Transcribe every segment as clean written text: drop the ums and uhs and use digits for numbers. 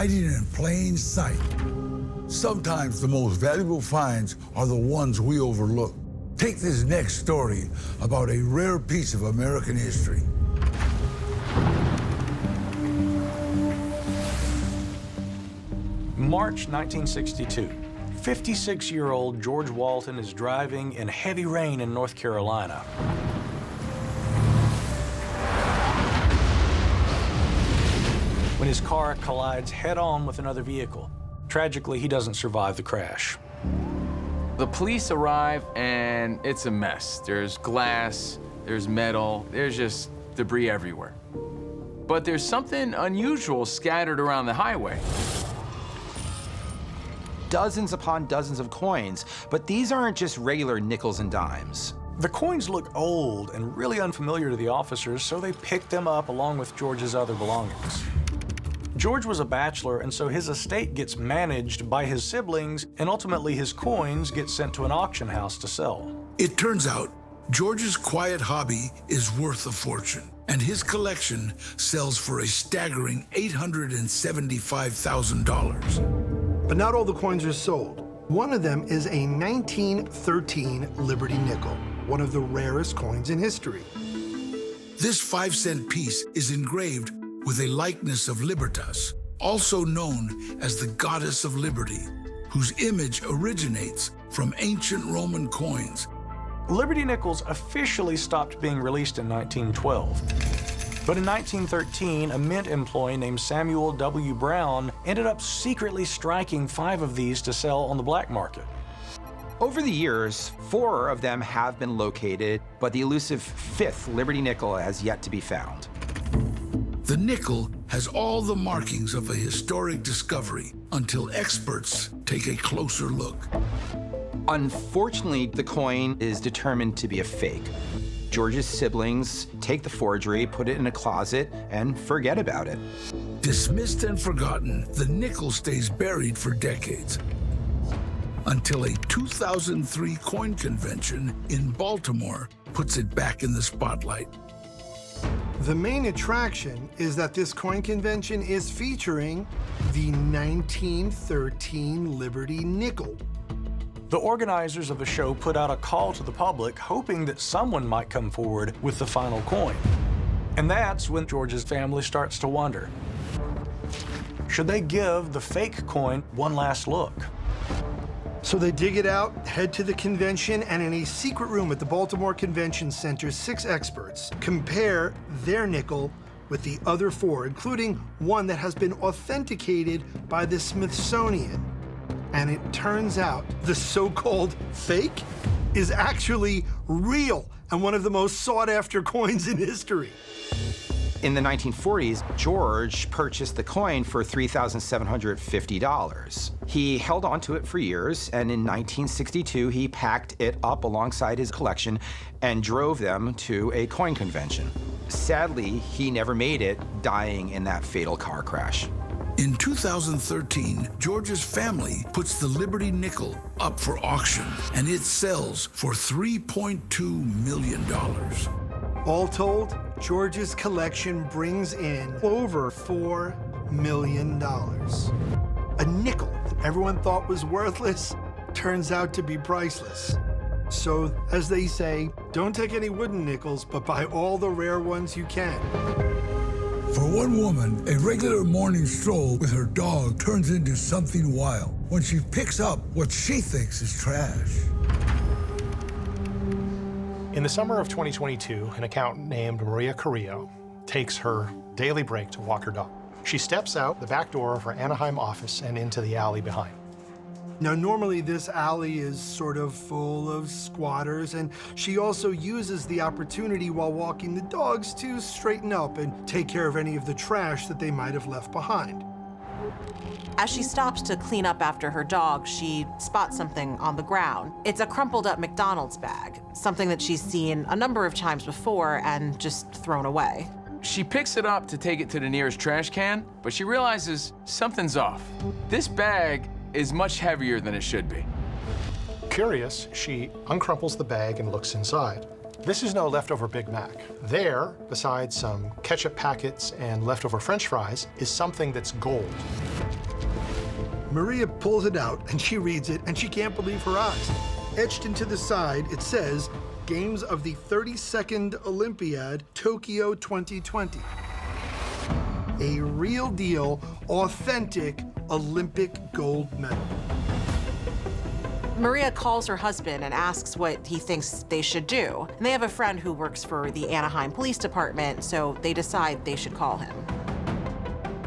hiding in plain sight. Sometimes the most valuable finds are the ones we overlook. Take this next story about a rare piece of American history. March 1962. 56-year-old George Walton is driving in heavy rain in North Carolina. When his car collides head-on with another vehicle. Tragically, he doesn't survive the crash. The police arrive, and it's a mess. There's glass, there's metal, there's just debris everywhere. But there's something unusual scattered around the highway. Dozens upon dozens of coins, but these aren't just regular nickels and dimes. The coins look old and really unfamiliar to the officers, so they picked them up along with George's other belongings. George was a bachelor, and so his estate gets managed by his siblings, and ultimately his coins get sent to an auction house to sell. It turns out George's quiet hobby is worth a fortune, and his collection sells for a staggering $875,000. But not all the coins are sold. One of them is a 1913 Liberty nickel, one of the rarest coins in history. This 5-cent piece is engraved with a likeness of Libertas, also known as the goddess of liberty, whose image originates from ancient Roman coins. Liberty nickels officially stopped being released in 1912. But in 1913, a mint employee named Samuel W. Brown ended up secretly striking 5 of these to sell on the black market. Over the years, 4 of them have been located, but the elusive 5th Liberty nickel has yet to be found. The nickel has all the markings of a historic discovery until experts take a closer look. Unfortunately, the coin is determined to be a fake. George's siblings take the forgery, put it in a closet, and forget about it. Dismissed and forgotten, the nickel stays buried for decades, until a 2003 coin convention in Baltimore puts it back in the spotlight. The main attraction is that this coin convention is featuring the 1913 Liberty nickel. The organizers of the show put out a call to the public, hoping that someone might come forward with the final coin. And that's when George's family starts to wonder, should they give the fake coin one last look? So they dig it out, head to the convention, and in a secret room at the Baltimore Convention Center, 6 experts compare their nickel with the other 4, including one that has been authenticated by the Smithsonian. And it turns out the so-called fake is actually real and one of the most sought-after coins in history. In the 1940s, George purchased the coin for $3,750. He held on to it for years, and in 1962, he packed it up alongside his collection and drove them to a coin convention. Sadly, he never made it, dying in that fatal car crash. In 2013, George's family puts the Liberty nickel up for auction, and it sells for $3.2 million. All told, George's collection brings in over $4 million. A nickel that everyone thought was worthless turns out to be priceless. So, as they say, don't take any wooden nickels, but buy all the rare ones you can. For one woman, a regular morning stroll with her dog turns into something wild when she picks up what she thinks is trash. In the summer of 2022, an accountant named Maria Carrillo takes her daily break to walk her dog. She steps out the back door of her Anaheim office and into the alley behind. Now, normally this alley is sort of full of squatters, and she also uses the opportunity while walking the dogs to straighten up and take care of any of the trash that they might have left behind. As she stops to clean up after her dog, she spots something on the ground. It's a crumpled up McDonald's bag, something that she's seen a number of times before and just thrown away. She picks it up to take it to the nearest trash can, but she realizes something's off. This bag is much heavier than it should be. Curious, she uncrumples the bag and looks inside. This is no leftover Big Mac. There, besides some ketchup packets and leftover French fries, is something that's gold. Maria pulls it out, and she reads it, and she can't believe her eyes. Etched into the side, it says, Games of the 32nd Olympiad, Tokyo 2020. A real deal, authentic Olympic gold medal. Maria calls her husband and asks what he thinks they should do. And they have a friend who works for the Anaheim Police Department, so they decide they should call him.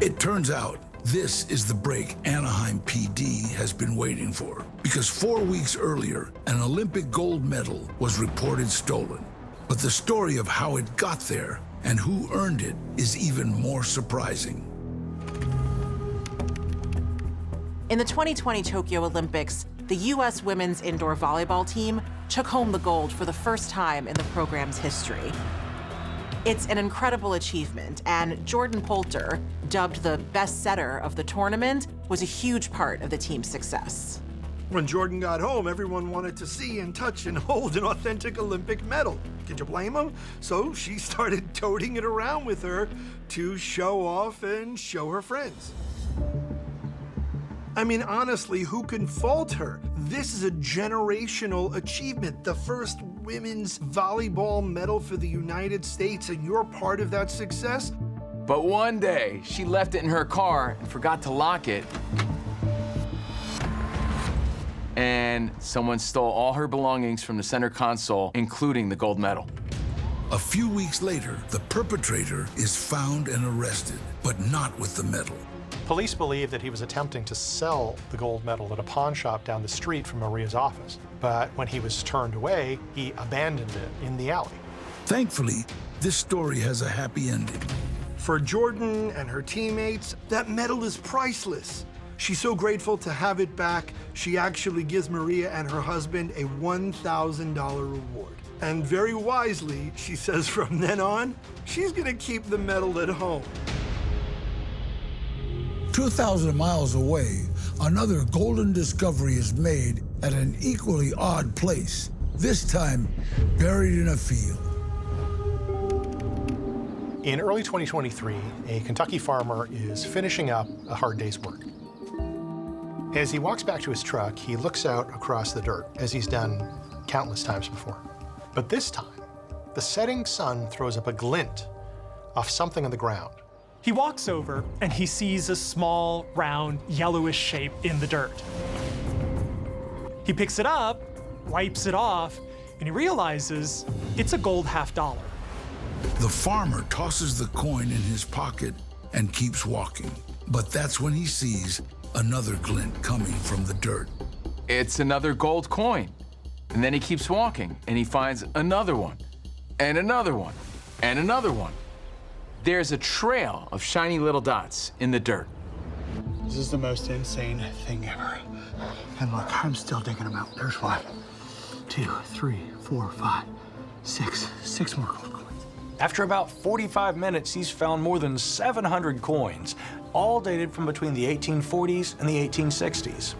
It turns out this is the break Anaheim PD has been waiting for, because 4 weeks earlier, an Olympic gold medal was reported stolen. But the story of how it got there and who earned it is even more surprising. In the 2020 Tokyo Olympics, the U.S. women's indoor volleyball team took home the gold for the first time in the program's history. It's an incredible achievement, and Jordan Poulter, dubbed the best setter of the tournament, was a huge part of the team's success. When Jordan got home, everyone wanted to see and touch and hold an authentic Olympic medal. Could you blame them? So she started toting it around with her to show off and show her friends. I mean, honestly, who can fault her? This is a generational achievement, the first women's volleyball medal for the United States, and you're part of that success? But one day, she left it in her car and forgot to lock it. And someone stole all her belongings from the center console, including the gold medal. A few weeks later, the perpetrator is found and arrested, but not with the medal. Police believe that he was attempting to sell the gold medal at a pawn shop down the street from Maria's office. But when he was turned away, he abandoned it in the alley. Thankfully, this story has a happy ending. For Jordan and her teammates, that medal is priceless. She's so grateful to have it back, she actually gives Maria and her husband a $1,000 reward. And very wisely, she says from then on, she's gonna keep the medal at home. 2,000 miles away, another golden discovery is made at an equally odd place, this time buried in a field. In early 2023, a Kentucky farmer is finishing up a hard day's work. As he walks back to his truck, he looks out across the dirt, as he's done countless times before. But this time, the setting sun throws up a glint off something on the ground. He walks over and he sees a small, round, yellowish shape in the dirt. He picks it up, wipes it off, and he realizes it's a gold $50. The farmer tosses the coin in his pocket and keeps walking. But that's when he sees another glint coming from the dirt. It's another gold coin. And then he keeps walking, and he finds another one, and another one, and another one. There's a trail of shiny little dots in the dirt. This is the most insane thing ever. And look, I'm still digging them out. There's 1, 2, 3, 4, 5, 6. 6 more gold coins. After about 45 minutes, he's found more than 700 coins, all dated from between the 1840s and the 1860s.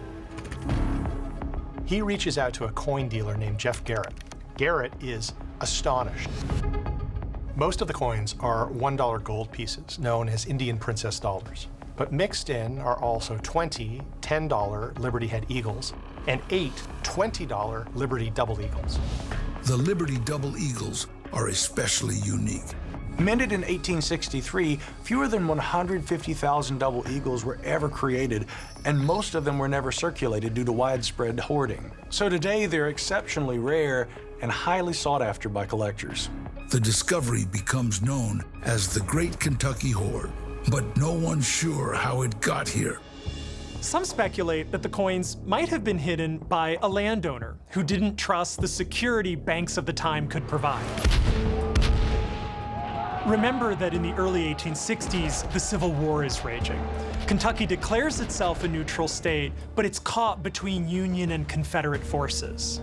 He reaches out to a coin dealer named Jeff Garrett. Garrett is astonished. Most of the coins are $1 gold pieces, known as Indian Princess dollars. But mixed in are also 20 $10 Liberty Head Eagles and 8 $20 Liberty Double Eagles. The Liberty Double Eagles are especially unique. Minted in 1863, fewer than 150,000 double eagles were ever created, and most of them were never circulated due to widespread hoarding. So today, they're exceptionally rare and highly sought after by collectors. The discovery becomes known as the Great Kentucky Hoard, but no one's sure how it got here. Some speculate that the coins might have been hidden by a landowner who didn't trust the security banks of the time could provide. Remember that in the early 1860s, the Civil War is raging. Kentucky declares itself a neutral state, but it's caught between Union and Confederate forces.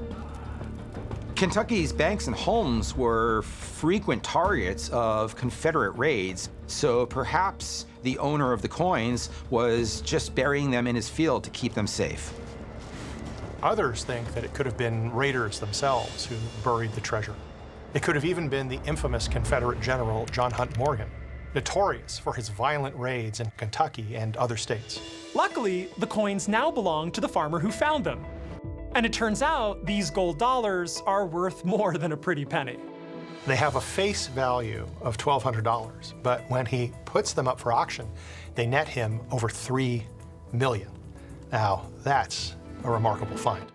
Kentucky's banks and homes were frequent targets of Confederate raids, so perhaps the owner of the coins was just burying them in his field to keep them safe. Others think that it could have been raiders themselves who buried the treasure. It could have even been the infamous Confederate General John Hunt Morgan, notorious for his violent raids in Kentucky and other states. Luckily, the coins now belong to the farmer who found them. And it turns out these gold dollars are worth more than a pretty penny. They have a face value of $1,200, but when he puts them up for auction, they net him over $3 million. Now, that's a remarkable find.